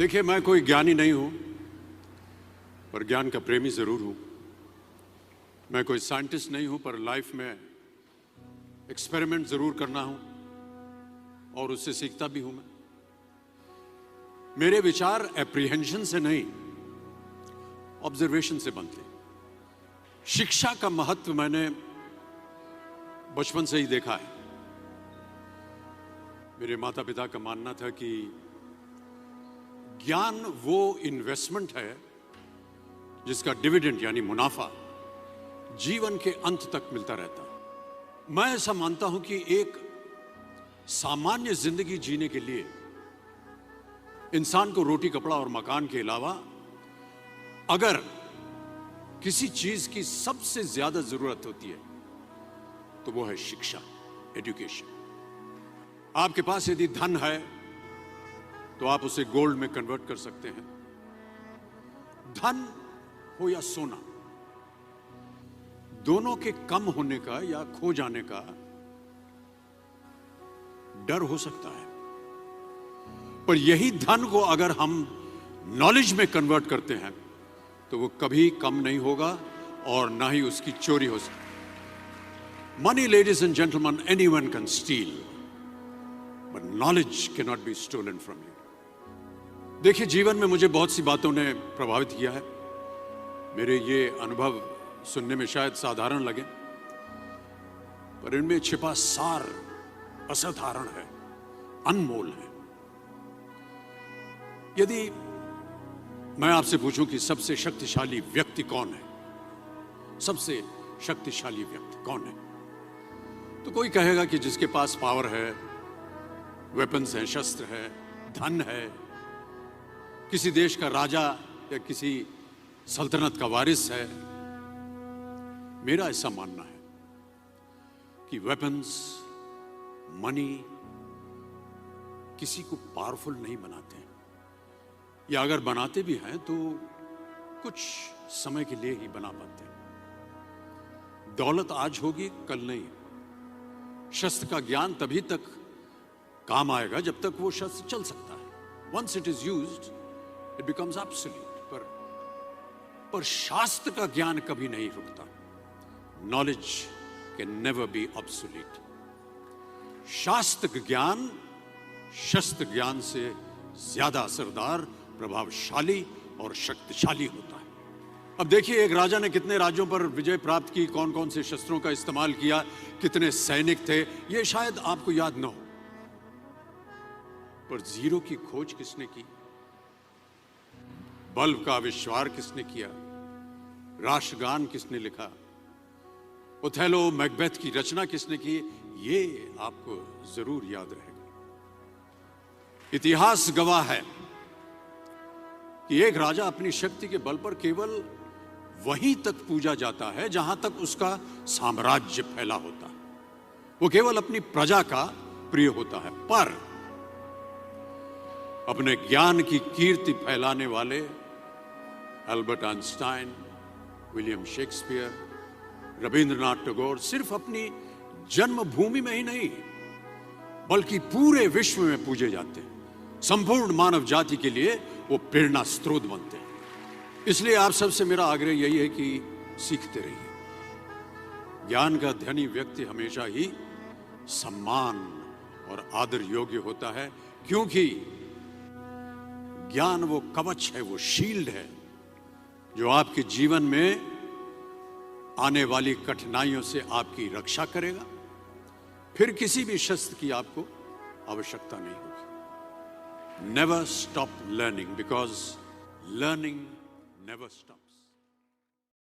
देखिए, मैं कोई ज्ञानी नहीं हूं, पर ज्ञान का प्रेमी जरूर हूं। मैं कोई साइंटिस्ट नहीं हूं, पर लाइफ में एक्सपेरिमेंट जरूर करना हूं और उससे सीखता भी हूं। मेरे विचार एप्रीहेंशन से नहीं, ऑब्जर्वेशन से बनते हैं। शिक्षा का महत्व मैंने बचपन से ही देखा है। मेरे माता पिता का मानना था कि ज्ञान वो इन्वेस्टमेंट है जिसका डिविडेंड यानी मुनाफा जीवन के अंत तक मिलता रहता है। मैं ऐसा मानता हूं कि एक सामान्य जिंदगी जीने के लिए इंसान को रोटी, कपड़ा और मकान के अलावा अगर किसी चीज की सबसे ज्यादा जरूरत होती है तो वो है शिक्षा, एजुकेशन। आपके पास यदि धन है तो आप उसे गोल्ड में कन्वर्ट कर सकते हैं। धन हो या सोना, दोनों के कम होने का या खो जाने का डर हो सकता है, पर यही धन को अगर हम नॉलेज में कन्वर्ट करते हैं तो वो कभी कम नहीं होगा और ना ही उसकी चोरी हो सकती। Money, ladies and gentleman, anyone can steal, but knowledge can not be stolen from you. देखिए, जीवन में मुझे बहुत सी बातों ने प्रभावित किया है। मेरे ये अनुभव सुनने में शायद साधारण लगे, पर इनमें छिपा सार असाधारण है, अनमोल है। यदि मैं आपसे पूछूं कि सबसे शक्तिशाली व्यक्ति कौन है, सबसे शक्तिशाली व्यक्ति कौन है, तो कोई कहेगा कि जिसके पास पावर है, वेपन्स हैं, शस्त्र है, धन है, किसी देश का राजा या किसी सल्तनत का वारिस है। मेरा ऐसा मानना है कि वेपन्स, मनी किसी को पावरफुल नहीं बनाते हैं, या अगर बनाते भी हैं तो कुछ समय के लिए ही बना पाते हैं। दौलत आज होगी, कल नहीं। शस्त्र का ज्ञान तभी तक काम आएगा जब तक वो शस्त्र चल सकता है। Once it is used it becomes absolute. पर शास्त्र का ज्ञान कभी नहीं रुकता। Knowledge can never be obsolete. शास्त्र ज्ञान शस्त्र ज्ञान से ज्यादा असरदार, प्रभावशाली और शक्तिशाली होता है। अब देखिए, एक राजा ने कितने राज्यों पर विजय प्राप्त की, कौन कौन से शस्त्रों का इस्तेमाल किया, कितने सैनिक थे, यह शायद आपको याद न हो, पर जीरो की खोज किसने की, बल्ब का आविष्कार किसने किया, राष्ट्रगान किसने लिखा, ओथेलो, मैकबेथ की रचना किसने की, ये आपको जरूर याद रहेगा। इतिहास गवाह है कि एक राजा अपनी शक्ति के बल पर केवल वहीं तक पूजा जाता है जहां तक उसका साम्राज्य फैला होता है। वो केवल अपनी प्रजा का प्रिय होता है। पर अपने ज्ञान की कीर्ति फैलाने वाले Albert Einstein, William Shakespeare, Rabindranath Tagore सिर्फ अपनी जन्मभूमि में ही नहीं बल्कि पूरे विश्व में पूजे जाते हैं। संपूर्ण मानव जाति के लिए वो प्रेरणा स्रोत बनते हैं। इसलिए आप सबसे मेरा आग्रह यही है कि सीखते रहिए। ज्ञान का धनी व्यक्ति हमेशा ही सम्मान और आदर योग्य होता है, क्योंकि ज्ञान वो कवच है, वो शील्ड है जो आपके जीवन में आने वाली कठिनाइयों से आपकी रक्षा करेगा। फिर किसी भी शस्त्र की आपको आवश्यकता नहीं होगी। Never stop learning, because learning never stops.